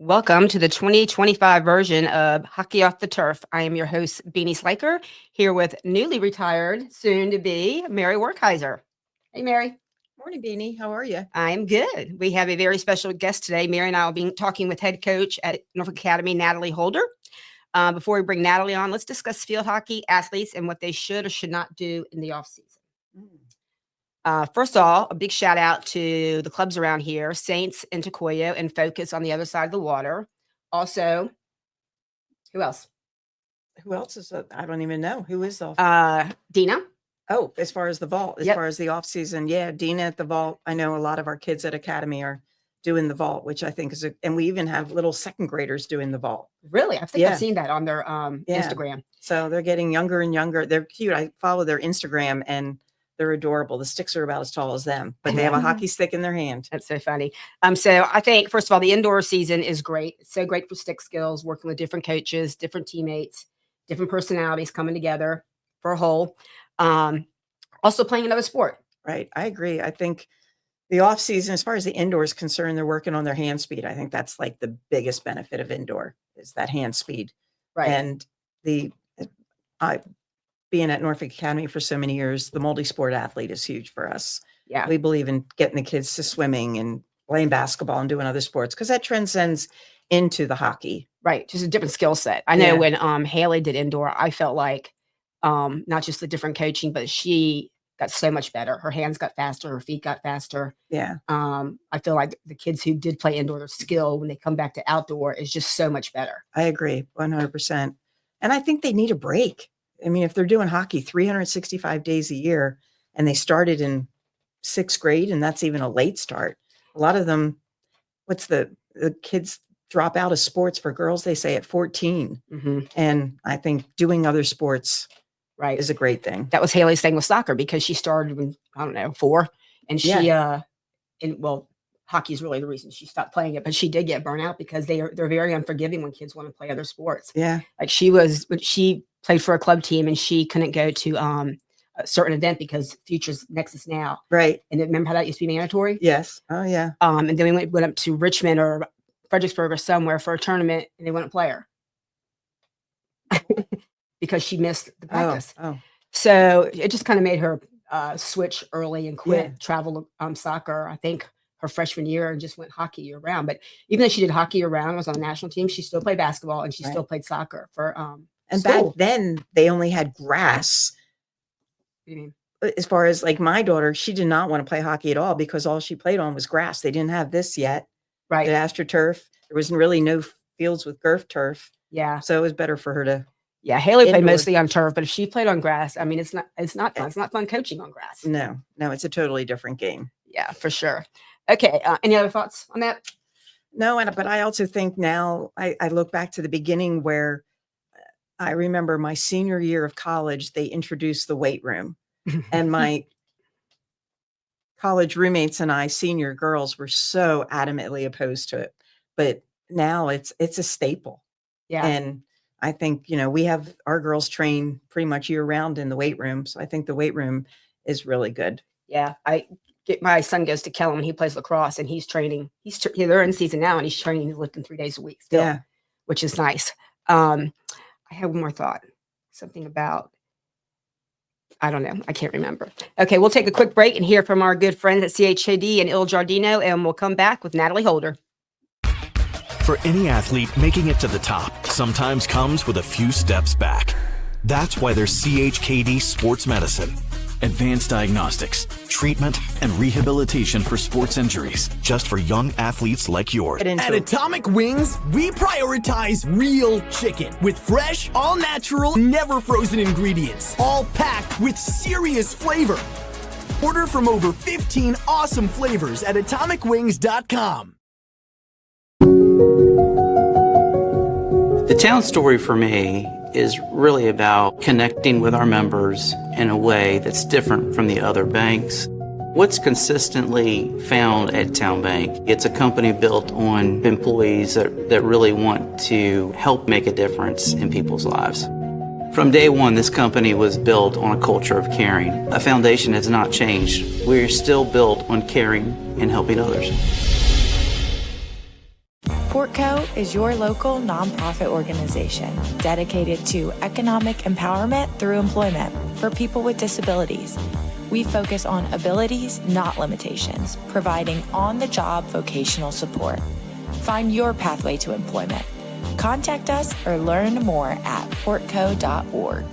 Welcome to the 2025 version of Hockey Off the Turf. I am your host, Beanie Schleicher, here with newly retired, soon to be Mary Werkheiser. Hey, Mary. Morning, Beanie. How are you? I'm good. We have a very special guest today. Mary and I will be talking with head coach at Norfolk Academy, Natalie Holder. Before we bring Natalie on, let's discuss field hockey athletes and what they should or should not do in the offseason. First of all, a big shout out to the clubs around here, Saints and Tecoyo, and Focus on the other side of the water. Also, who else? Who else is that? I don't even know. Who is the Dina. Oh, as far as the vault, as Yep. far as the off season. Yeah, Dina at the vault. I know a lot of our kids at Academy are doing the vault, which I think is and we even have little second graders doing the vault. Really? I think Yeah. I've seen that on their Yeah. Instagram. So they're getting younger and younger. They're cute. I follow their Instagram and they're adorable. The sticks are about as tall as them, but they have a hockey stick in their hand. That's so funny. So I think, first of all, the indoor season is great. It's so great for stick skills, working with different coaches, different teammates, different personalities coming together for a whole. Also playing another sport. Right. I agree. I think the off season, as far as the indoor is concerned, they're working on their hand speed. I think that's like the biggest benefit of indoor is that hand speed. Right. And being at Norfolk Academy for so many years, the multi-sport athlete is huge for us. Yeah. We believe in getting the kids to swimming and playing basketball and doing other sports because that transcends into the hockey. Right. Just a different skill set. I know when Haley did indoor, I felt like not just the different coaching, but she got so much better. Her hands got faster, her feet got faster. Yeah. I feel like the kids who did play indoor, their skill when they come back to outdoor is just so much better. I agree 100%. And I think they need a break. I mean, if they're doing hockey 365 days a year and they started in 6th grade and that's even a late start, a lot of them, the kids drop out of sports for girls, they say at 14. Mm-hmm. And I think doing other sports right is a great thing. That was Haley's thing with soccer because she started when, I don't know, 4. And she, hockey is really the reason she stopped playing it, but she did get burnt out because they're very unforgiving when kids want to play other sports. Yeah. Like when she played for a club team and she couldn't go to a certain event because Futures Nexus Now. Right. And remember how that used to be mandatory? Yes. Oh yeah. And then we went up to Richmond or Fredericksburg or somewhere for a tournament and they wouldn't play her because she missed the practice. Oh. So it just kind of made her switch early and quit travel soccer, I think, her freshman year and just went hockey year round. But even though she did hockey year round, was on the national team, she still played basketball and she still played soccer for and school. Back then they only had grass. What do you mean? As far as like my daughter, she did not want to play hockey at all because all she played on was grass. They didn't have this yet. Right. The AstroTurf. There was really no fields with Gerf turf. Yeah. So it was better for her to. Yeah. Haley played mostly on turf, but if she played on grass, I mean, it's not fun. It's not fun coaching on grass. No, it's a totally different game. Yeah, for sure. Okay. Any other thoughts on that? No. But I also think now I look back to the beginning where I remember my senior year of college, they introduced the weight room and my college roommates and I, senior girls, were so adamantly opposed to it. But now it's a staple. Yeah. And I think, we have our girls train pretty much year round in the weight room. So I think the weight room is really good. Yeah. My son goes to Kellum and he plays lacrosse and he's training. They're in season now and he's training. He's lifting 3 days a week still, which is nice. I have one more thought, something about, I don't know. I can't remember. Okay. We'll take a quick break and hear from our good friends at CHAD and Il Giardino, and we'll come back with Natalie Holder. For any athlete, making it to the top sometimes comes with a few steps back. That's why there's CHKD Sports Medicine. Advanced diagnostics, treatment, and rehabilitation for sports injuries, just for young athletes like yours. At Atomic Wings, we prioritize real chicken with fresh, all-natural, never-frozen ingredients, all packed with serious flavor. Order from over 15 awesome flavors at atomicwings.com. The town story for me is really about connecting with our members in a way that's different from the other banks. What's consistently found at Town Bank, it's a company built on employees that really want to help make a difference in people's lives. From day one, this company was built on a culture of caring. A foundation has not changed. We're still built on caring and helping others. Portco is your local nonprofit organization dedicated to economic empowerment through employment for people with disabilities. We focus on abilities, not limitations, providing on-the-job vocational support. Find your pathway to employment. Contact us or learn more at portco.org.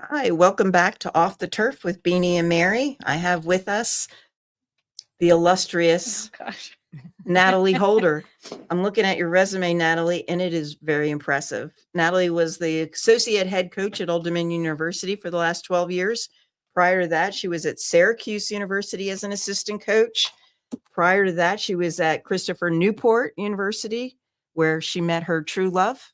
Hi, welcome back to Off the Turf with Beanie and Mary. I have with us the illustrious Natalie Holder. I'm looking at your resume, Natalie, and it is very impressive. Natalie was the associate head coach at Old Dominion University for the last 12 years. Prior to that, she was at Syracuse University as an assistant coach. Prior to that, she was at Christopher Newport University, where she met her true love.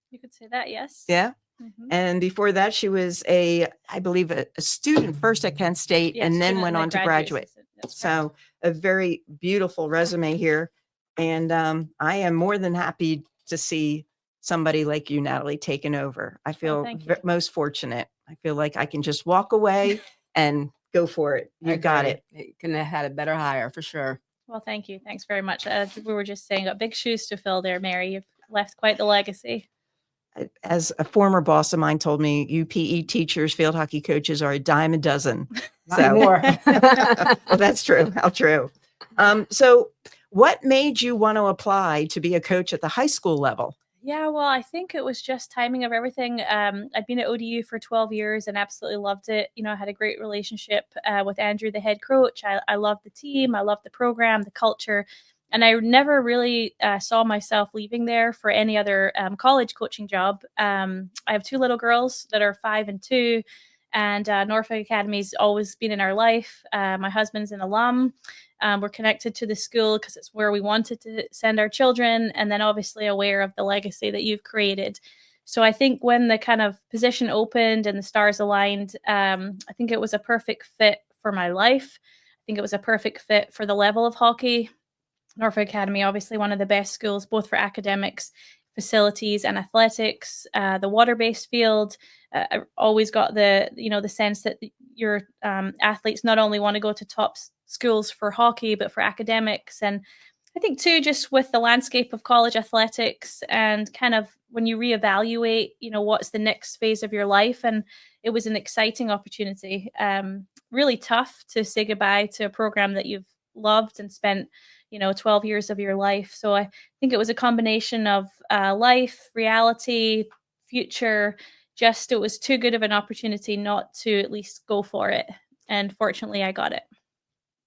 You could say that, yes. Yeah. Mhm. And before that, she was I believe, a student first at Kent State, Yeah, and then student went and on to then graduate. assistant. That's So a very beautiful resume here. And I am more than happy to see somebody like you, Natalie, taking over. I feel thank you. most fortunate. I feel like I can just walk away and go for it. You got it. You couldn't have had a better hire for sure. Well, thank you. Thanks very much. We were just saying, got big shoes to fill there, Mary. You've left quite the legacy. As a former boss of mine told me, you PE teachers, field hockey coaches are a dime a dozen. Not more. Well, that's true. How true. So what made you want to apply to be a coach at the high school level? Yeah, well, I think it was just timing of everything. I'd been at ODU for 12 years and absolutely loved it. You know, I had a great relationship with Andrew, the head coach. I loved the team. I loved the program, the culture. And I never really saw myself leaving there for any other college coaching job. I have two little girls that are 5 and 2, and Norfolk Academy's always been in our life. My husband's an alum. We're connected to the school because it's where we wanted to send our children, and then obviously aware of the legacy that you've created. So I think when the kind of position opened and the stars aligned, I think it was a perfect fit for my life. I think it was a perfect fit for the level of hockey. Norfolk Academy, obviously one of the best schools, both for academics, facilities, and athletics. The water-based field, I always got the sense that your athletes not only want to go to top schools for hockey, but for academics. And I think too, just with the landscape of college athletics and kind of when you reevaluate, what's the next phase of your life. And it was an exciting opportunity. Really tough to say goodbye to a program that you've loved and spent 12 years of your life. So I think it was a combination of life, reality, future. Just it was too good of an opportunity not to at least go for it. And fortunately, I got it.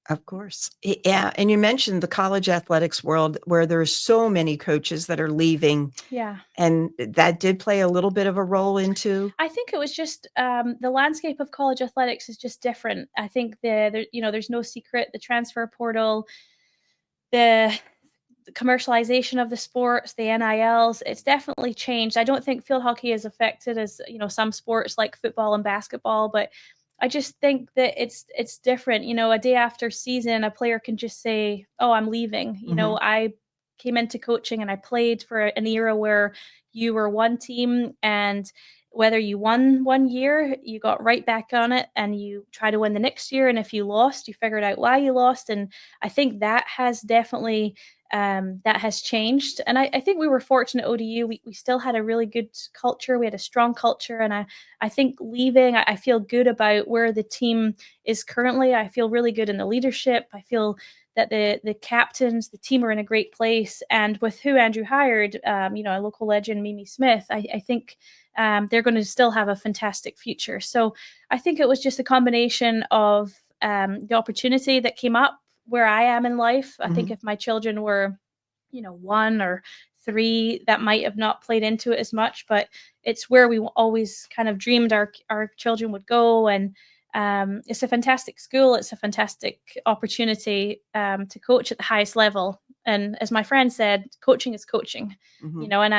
Of course. Yeah. And you mentioned the college athletics world where there's so many coaches that are leaving. Yeah. And that did play a little bit of a role into. I think it was just the landscape of college athletics is just different. I think there's no secret, the transfer portal, the commercialization of the sports, the NILs, it's definitely changed. I don't think field hockey is affected as, some sports like football and basketball, but I just think that it's different. A day after season, a player can just say, "Oh, I'm leaving." I came into coaching and I played for an era where you were one team, and whether you won one year, you got right back on it and you try to win the next year. And if you lost, you figured out why you lost. And I think that has definitely that has changed. And I think we were fortunate at ODU. We still had a really good culture. We had a strong culture. And I think leaving, I feel good about where the team is currently. I feel really good in the leadership. I feel that the captains, the team are in a great place. And with who Andrew hired, a local legend, Mimi Smith, I think they're going to still have a fantastic future. So I think it was just a combination of the opportunity that came up where I am in life. I think if my children were, 1 or 3, that might have not played into it as much, but it's where we always kind of dreamed our children would go. And It's a fantastic school. It's a fantastic opportunity to coach at the highest level. And as my friend said, coaching is coaching, Mhm. you know, and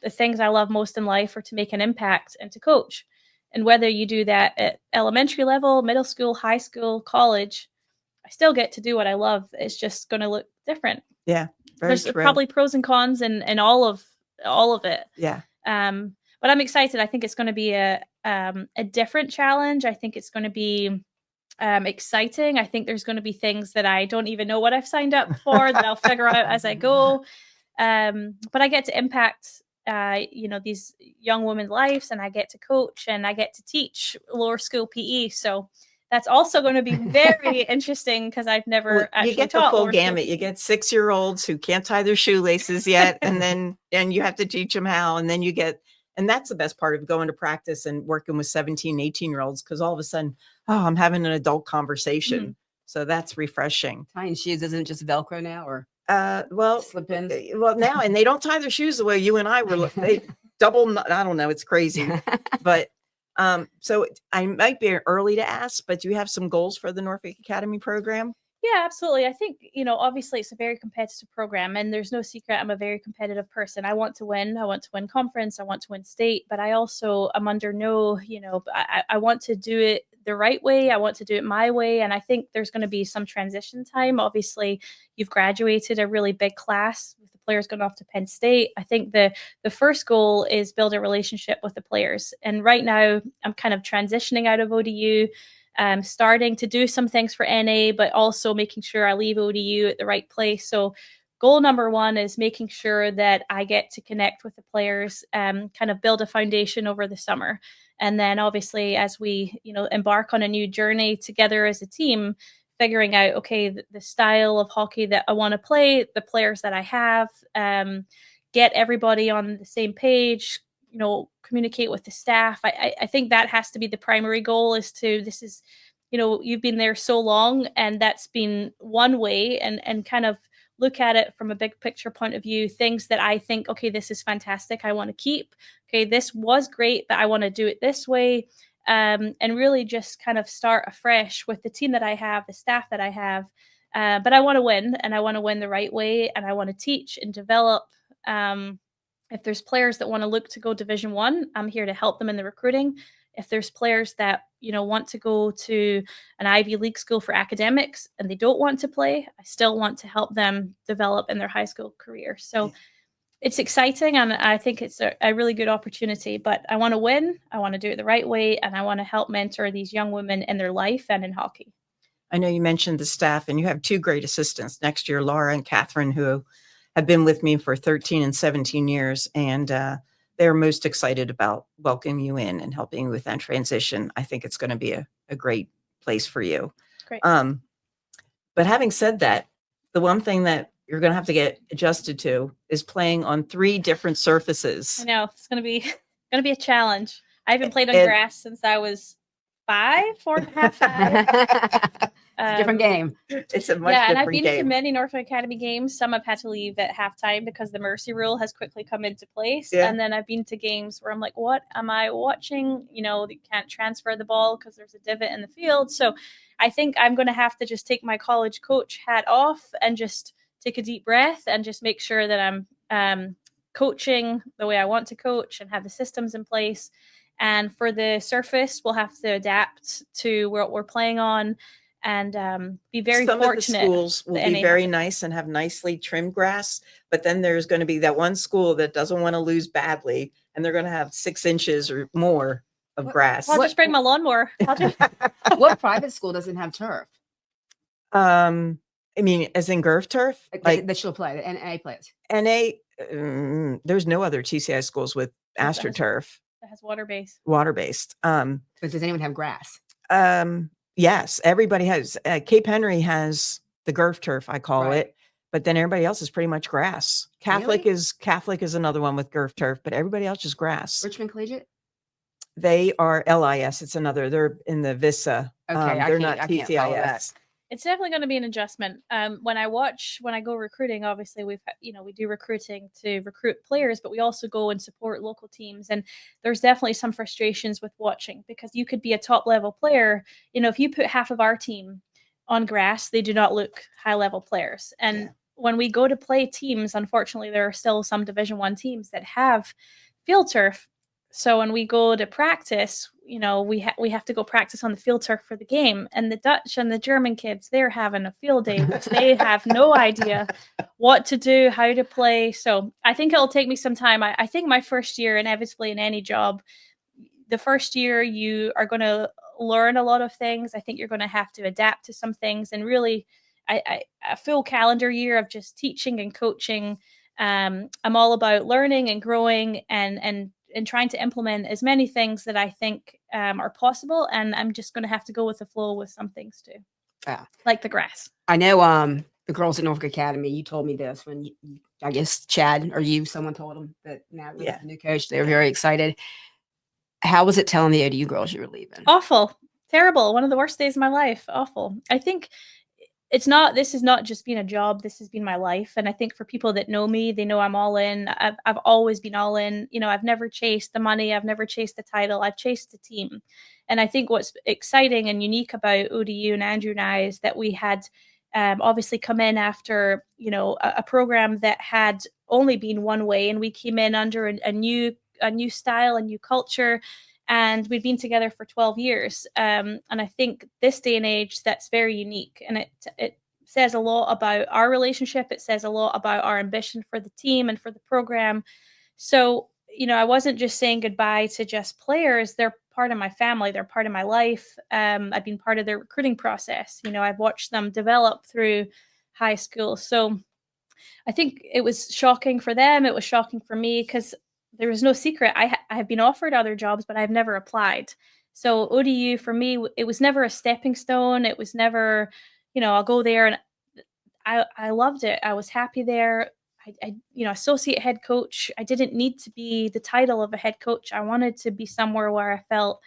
the things I love most in life are to make an impact and to coach. And whether you do that at elementary level, middle school, high school, college, I still get to do what I love. It's just going to look different. Yeah, very There's true. probably pros and cons and all of it. Yeah. But I'm excited. I think it's going to be a different challenge. I think it's going to be exciting. I think there's going to be things that I don't even know what I've signed up for that I'll figure out as I go. But I get to impact, these young women's lives, and I get to coach and I get to teach lower school PE. So that's also going to be very interesting because I've never Well, actually you get the taught full lower school gamut. You PE. get 6-year-olds who can't tie their shoelaces yet, and you have to teach them how, and then you get, and that's the best part of going to practice and working with 17, 18-year-olds, because all of a sudden, oh, I'm having an adult conversation. So that's refreshing. Tying shoes isn't just Velcro now, or Well, slip-ins. well, now, and they don't tie their shoes the way you and I were. They double. I don't know. It's crazy, but so I might be early to ask, but do you have some goals for the Norfolk Academy program? Yeah, absolutely. I think, obviously it's a very competitive program, and there's no secret I'm a very competitive person. I want to win. I want to win conference. I want to win state, but I also am under no, I want to do it the right way. I want to do it my way. And I think there's going to be some transition time. Obviously, you've graduated a really big class with the players going off to Penn State. I think the first goal is build a relationship with the players. And right now I'm kind of transitioning out of ODU, starting to do some things for NA, but also making sure I leave ODU at the right place. So goal number one is making sure that I get to connect with the players, kind of build a foundation over the summer. And then obviously as we, embark on a new journey together as a team, figuring out, okay, the style of hockey that I want to play, the players that I have, get everybody on the same page, communicate with the staff. I think that has to be the primary goal this is, you've been there so long, and that's been one way, and kind of look at it from a big picture point of view, things that I think, okay, this is fantastic, I want to keep. Okay, this was great, but I want to do it this way. And really just kind of start afresh with the team that I have, the staff that I have. But I want to win, and I want to win the right way, and I want to teach and develop. If there's players that want to look to go Division I, I'm here to help them in the recruiting. If there's players that, want to go to an Ivy League school for academics and they don't want to play, I still want to help them develop in their high school career. So it's exciting, and I think it's a really good opportunity, but I want to win, I want to do it the right way, and I want to help mentor these young women in their life and in hockey. I know you mentioned the staff, and you have 2 great assistants next year, Laura and Catherine, who have been with me for 13 and 17 years, and they're most excited about welcoming you in and helping you with that transition. I think it's going to be a great place for you. Great. But having said that, the one thing that you're going to have to get adjusted to is playing on 3 different surfaces. I know it's going to be a challenge. I haven't played on grass since I was 4.5. It's a different game. It's a much and different I've been game. to many Norfolk Academy games. Some I've had to leave at halftime because the mercy rule has quickly come into place. Yeah. And then I've been to games where I'm like, what am I watching? You can't transfer the ball because there's a divot in the field. So I think I'm going to have to just take my college coach hat off and just take a deep breath and just make sure that I'm coaching the way I want to coach and have the systems in place. And for the surface, we'll have to adapt to what we're playing on. And be very Some fortunate. of the schools will be very nice and have nicely trimmed grass, but then there's going to be that one school that doesn't want to lose badly, and they're going to have 6 inches or more of grass. I'll just bring my lawnmower. What private school doesn't have turf? I mean, as in Gurf turf, Like that she'll play, the NA plays. NA. There's no other TCI schools with AstroTurf, That has water base. water based. But does anyone have grass? Yes, everybody has. Cape Henry has the Gurf turf, I call Right. it, but then everybody else is pretty much grass. Catholic is another one with Gurf turf, but everybody else is grass. Richmond Collegiate? They are LIS. It's another. They're in the VISA. Okay, they're not I can't follow that. TCIS. It's definitely going to be an adjustment. When I go recruiting, obviously we do recruiting to recruit players, but we also go and support local teams. And there's definitely some frustrations with watching, because you could be a top level player. If you put half of our team on grass, they do not look high level players. And when we go to play teams, unfortunately, there are still some Division I teams that have field turf. So when we go to practice, we have to go practice on the field turf for the game. And the Dutch and the German kids, they're having a field day, which they have no idea what to do, how to play. So I think it'll take me some time. I think my first year, inevitably in any job, the first year you are going to learn a lot of things. I think you're going to have to adapt to some things, and really a full calendar year of just teaching and coaching. I'm all about learning and growing and trying to implement as many things that I think are possible. And I'm just going to have to go with the flow with some things too. Yeah. Like the grass. I know the girls at Norfolk Academy, you told me this when I guess Chad or someone told them that Natalie was the new coach. They were very excited. How was it telling the ODU girls you were leaving? Awful. Terrible. One of the worst days of my life. Awful. I think this has not just been a job. This has been my life. And I think for people that know me, they know I'm all in. I've always been all in. I've never chased the money. I've never chased the title. I've chased the team. And I think what's exciting and unique about ODU and Andrew and I is that we had obviously come in after, a program that had only been one way. And we came in under a new style, a new culture. And we've been together for 12 years. And I think this day and age, that's very unique. And it says a lot about our relationship. It says a lot about our ambition for the team and for the program. So, I wasn't just saying goodbye to just players. They're part of my family. They're part of my life. I've been part of their recruiting process. I've watched them develop through high school. So I think it was shocking for them. It was shocking for me, because there was no secret. I have been offered other jobs, but I've never applied. So ODU for me, it was never a stepping stone. It was never, I'll go there, and I loved it. I was happy there. I associate head coach. I didn't need to be the title of a head coach. I wanted to be somewhere where I felt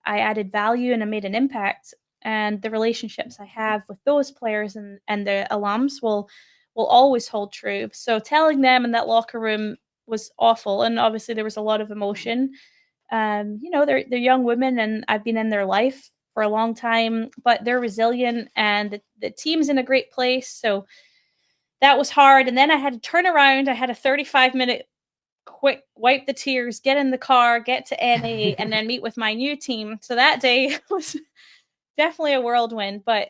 I added value and I made an impact. And the relationships I have with those players and the alums will always hold true. So telling them in that locker room was awful. And obviously there was a lot of emotion. They're young women, and I've been in their life for a long time, but they're resilient, and the team's in a great place. So that was hard. And then I had to turn around. I had a 35-minute quick wipe the tears, get in the car, get to NA, and then meet with my new team. So that day was definitely a whirlwind, but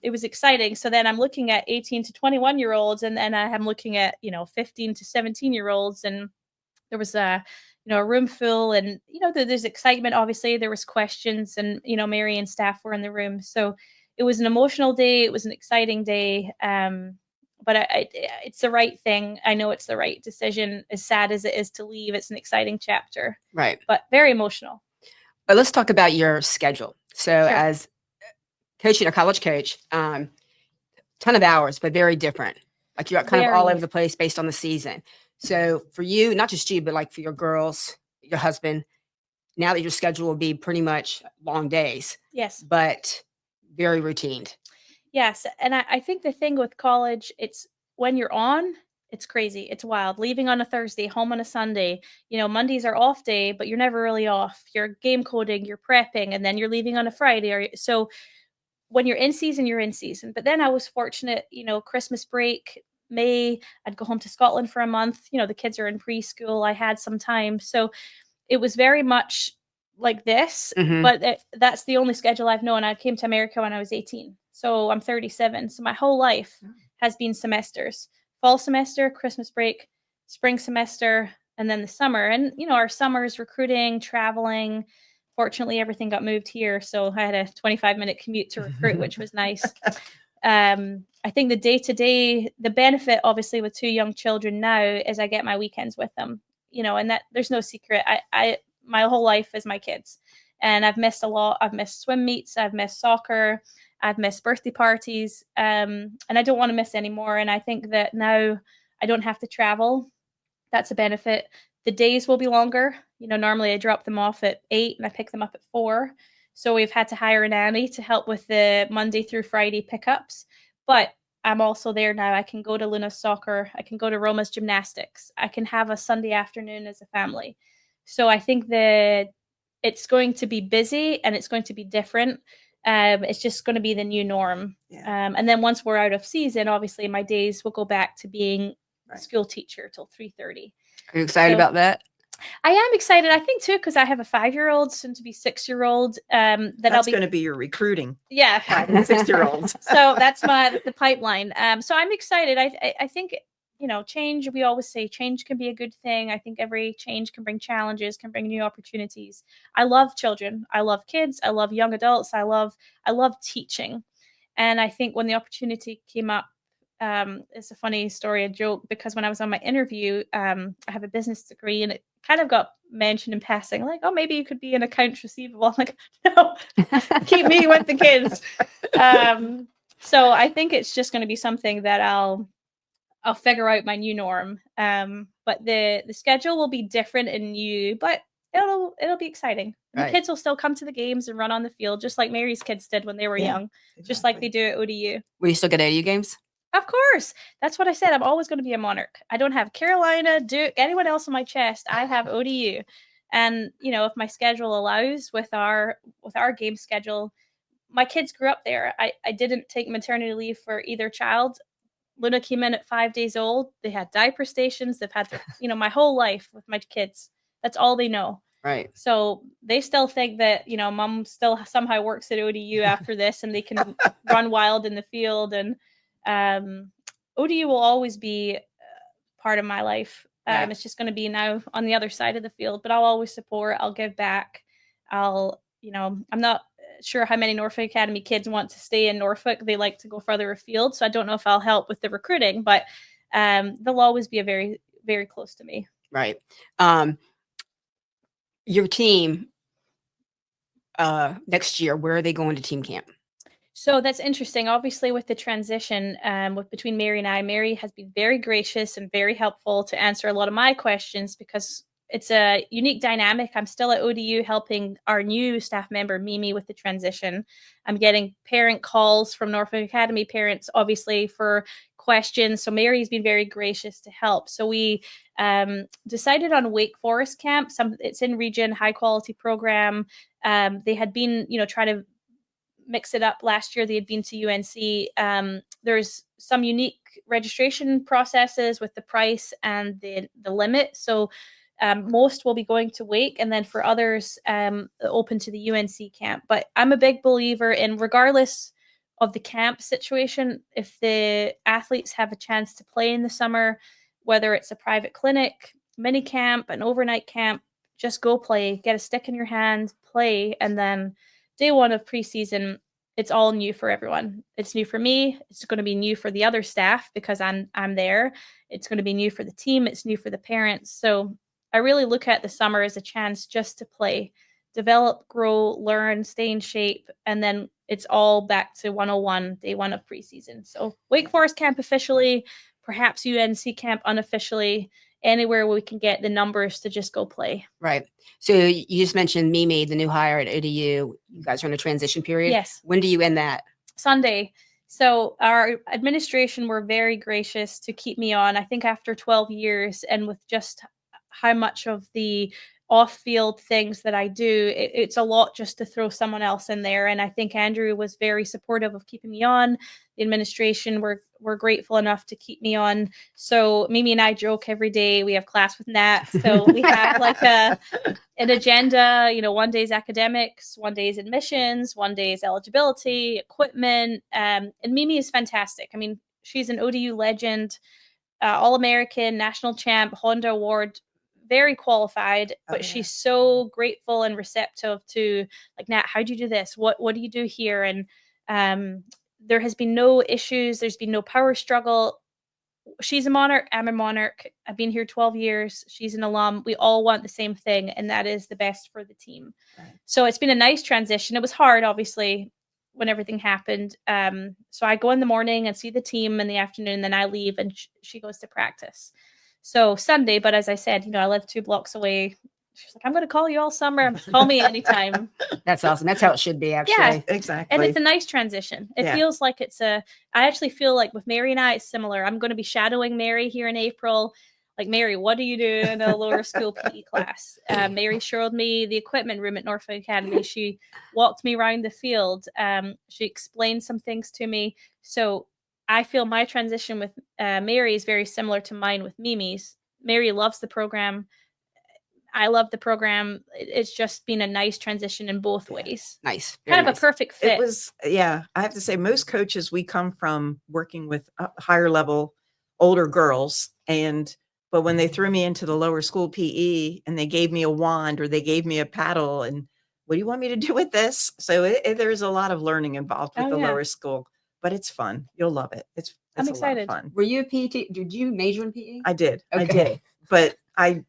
it was exciting. So then I'm looking at 18 to 21 year olds, and then I am looking at 15 to 17 year olds, and there was a room full, and there's excitement. Obviously there was questions, and Mary and staff were in the room. So it was an emotional day. It was an exciting day. But it's the right thing. I know it's the right decision. As sad as it is to leave, it's an exciting chapter. Right. But very emotional. But let's talk about your schedule. So as coaching a college coach, ton of hours, but very different. Like you're kind of all over the place based on the season. So for you, not just you, but like for your girls, your husband, now that your schedule will be pretty much long days. Yes. But very routine. Yes. And I think the thing with college, it's when you're on, it's crazy. It's wild. Leaving on a Thursday, home on a Sunday. Mondays are off day, but you're never really off. You're game coding, you're prepping, and then you're leaving on a Friday. So when you're in season, you're in season. But then I was fortunate, Christmas break, May, I'd go home to Scotland for a month. The kids are in preschool. I had some time. So it was very much like this, but that's the only schedule I've known. I came to America when I was 18. So I'm 37. So my whole life has been semesters: fall semester, Christmas break, spring semester, and then the summer. And, our summers, recruiting, traveling. Fortunately, everything got moved here. So I had a 25-minute commute to recruit, which was nice. I think the day-to-day, the benefit, obviously, with two young children now is I get my weekends with them, and that there's no secret. My whole life is my kids, and I've missed a lot. I've missed swim meets. I've missed soccer. I've missed birthday parties. And I don't want to miss anymore. And I think that now I don't have to travel. That's a benefit. The days will be longer. Normally I drop them off at 8 and I pick them up at 4. So we've had to hire a nanny to help with the Monday through Friday pickups. But I'm also there now. I can go to Luna's soccer. I can go to Roma's gymnastics. I can have a Sunday afternoon as a family. So I think that it's going to be busy and it's going to be different. It's just going to be the new norm. Yeah. And then once we're out of season, obviously my days will go back to being Right. school teacher till 3:30. Are you excited So- about that? I am excited. I think too, because I have a 5-year-old, soon to be 6-year-old. That I'll That's be going to be your recruiting. yeah. 5 and 6-year-olds. So that's the pipeline. So I'm excited. I think change. We always say change can be a good thing. I think every change can bring challenges, can bring new opportunities. I love children. I love kids. I love young adults. I love teaching, and I think when the opportunity came up. It's a funny story, a joke, because when I was on my interview, I have a business degree and it kind of got mentioned in passing, like, oh, maybe you could be an accounts receivable. I'm like, no, keep me with the kids. So I think it's just going to be something that I'll figure out my new norm. But the schedule will be different and new, but it'll be exciting. The Right. kids will still come to the games and run on the field, just like Mary's kids did when they were Yeah, young, just like they do at ODU. Will you still get AU games? Of course. That's what I said. I'm always going to be a Monarch. I don't have Carolina, Duke, anyone else on my chest. I have ODU. And, if my schedule allows with our game schedule, my kids grew up there. I didn't take maternity leave for either child. Luna came in at 5 days old. They had diaper stations. They've had their, my whole life with my kids. That's all they know. Right. So they still think that, mom still somehow works at ODU after this and they can run wild in the field. And ODU will always be part of my life. Right. It's just going to be now on the other side of the field, but I'll always support. I'll give back. I'm not sure how many Norfolk Academy kids want to stay in Norfolk. They like to go further afield. So I don't know if I'll help with the recruiting, but they'll always be a very, very close to me. Right. Your team next year, where are they going to team camp? So that's interesting. Obviously, with the transition between Mary and I, Mary has been very gracious and very helpful to answer a lot of my questions because it's a unique dynamic. I'm still at ODU helping our new staff member, Mimi, with the transition. I'm getting parent calls from Norfolk Academy parents, obviously, for questions. So Mary's been very gracious to help. So we decided on Wake Forest camp. It's in region, high quality program. They had been, trying to mix it up last year. They had been to UNC. There's some unique registration processes with the price and the limit. So most will be going to Wake, and then for others, open to the UNC camp. But I'm a big believer in, regardless of the camp situation, if the athletes have a chance to play in the summer, whether it's a private clinic, mini camp, an overnight camp, just go play, get a stick in your hand, play, and then day one of preseason, it's all new for everyone. It's new for me. It's going to be new for the other staff because I'm there. It's going to be new for the team. It's new for the parents. So I really look at the summer as a chance just to play, develop, grow, learn, stay in shape, and then it's all back to 101, day one of preseason. So Wake Forest camp officially, perhaps UNC camp unofficially, anywhere where we can get the numbers to just go play. Right. So you just mentioned Mimi, the new hire at ODU. You guys are in a transition period. Yes. When do you end that? Sunday. So our administration were very gracious to keep me on. I think after 12 years and with just how much of the off-field things that I do, it's a lot just to throw someone else in there. And I think Andrew was very supportive of keeping me on. The administration were grateful enough to keep me on. So Mimi and I joke every day. We have class with Nat. So we have like an agenda, one day's academics, one day's admissions, one day's eligibility, equipment. And Mimi is fantastic. I mean, she's an ODU legend, All-American, national champ, Honda Award, very qualified, but she's so grateful and receptive to, like, Nat, how do you do this? What do you do here? And there has been no issues. There's been no power struggle. She's a Monarch. I'm a Monarch. I've been here 12 years. She's an alum. We all want the same thing, and that is the best for the team. Right. So it's been a nice transition. It was hard, obviously, when everything happened. So I go in the morning and see the team in the afternoon, then I leave, and she goes to practice. So Sunday, but as I said, I live 2 blocks away, She's like, I'm going to call you all summer. Call me anytime. That's awesome. That's how it should be, actually. Yeah. Exactly. And it's a nice transition. It feels like I actually feel like with Mary and I, it's similar. I'm going to be shadowing Mary here in April. Like, Mary, what do you do in a lower school PE class? Mary showed me the equipment room at Norfolk Academy. She walked me around the field. She explained some things to me. So I feel my transition with Mary is very similar to mine with Mimi's. Mary loves the program. I love the program. It's just been a nice transition in both ways. Nice. Kind of nice. a perfect fit. It was, I have to say, most coaches, we come from working with higher level, older girls. But when they threw me into the lower school PE and they gave me a wand or they gave me a paddle and what do you want me to do with this? So there's a lot of learning involved with lower school, but it's fun. You'll love it. It's I'm excited. A lot of fun. Were you a PE? Did you major in PE? I did. Okay. I did. But I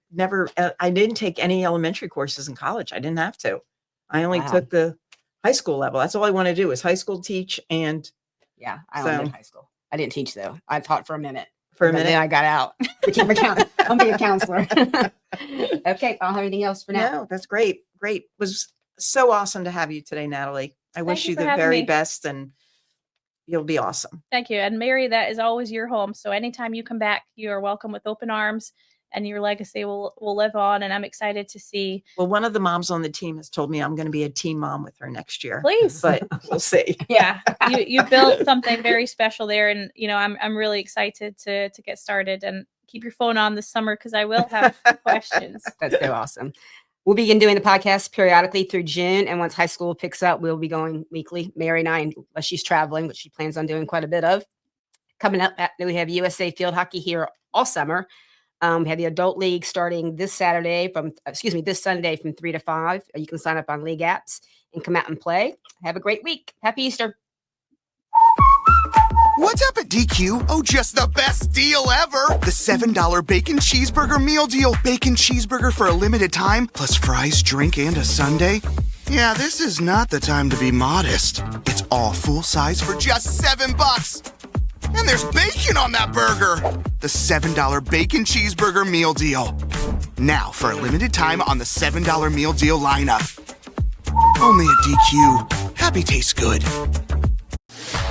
didn't take any elementary courses in college. I didn't have to. I only took the high school level. That's all I want to do is high school teach. And yeah, I only did high school. I didn't teach though. I taught for a minute. Then I got out. Became I'm being a counselor. Okay. I don't have anything else for now. No, that's great. Great. It was so awesome to have you today, Natalie. I wish you the very best and you'll be awesome. Thank you. And Mary, that is always your home. So anytime you come back, you are welcome with open arms and your legacy will live on. And I'm excited to see. Well, one of the moms on the team has told me I'm going to be a team mom with her next year. Please. But we'll see. Yeah. You built something very special there. And, I'm really excited to get started and keep your phone on this summer because I will have questions. That's so awesome. We'll begin doing the podcast periodically through June. And once high school picks up, we'll be going weekly. Mary and I, unless she's traveling, which she plans on doing quite a bit of. Coming up, we have USA Field Hockey here all summer. We have the adult league starting this Sunday from 3 to 5. You can sign up on league apps and come out and play. Have a great week. Happy Easter. What's up at DQ? Oh, just the best deal ever. The $7 bacon cheeseburger meal deal. Bacon cheeseburger for a limited time, plus fries, drink, and a sundae. Yeah, this is not the time to be modest. It's all full size for just $7. And there's bacon on that burger. The $7 bacon cheeseburger meal deal. Now for a limited time on the $7 meal deal lineup. Only at DQ. Happy tastes good.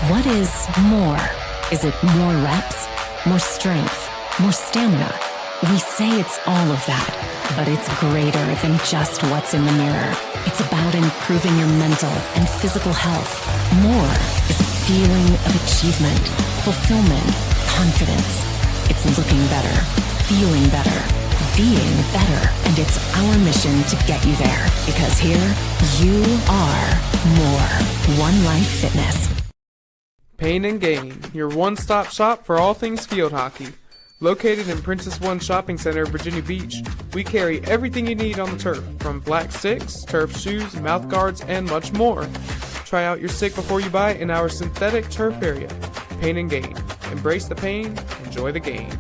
What is more? Is it more reps, more strength, more stamina? We say it's all of that, but it's greater than just what's in the mirror. It's about improving your mental and physical health. More is a feeling of achievement, fulfillment, confidence. It's looking better, feeling better, being better, and it's our mission to get you there. Because here, you are more. One Life Fitness. Pain and Gain, your one-stop shop for all things field hockey. Located in Princess One Shopping Center, Virginia Beach, we carry everything you need on the turf, from black sticks, turf shoes, mouth guards, and much more. Try out your stick before you buy in our synthetic turf area. Pain and Gain. Embrace the pain, enjoy the gain.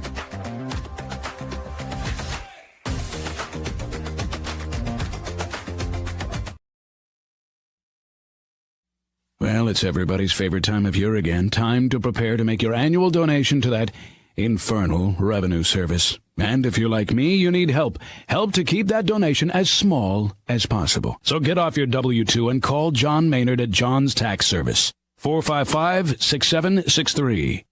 Well, it's everybody's favorite time of year again. Time to prepare to make your annual donation to that infernal revenue service. And if you're like me, you need help. Help to keep that donation as small as possible. So get off your W-2 and call John Maynard at John's Tax Service. 455-6763.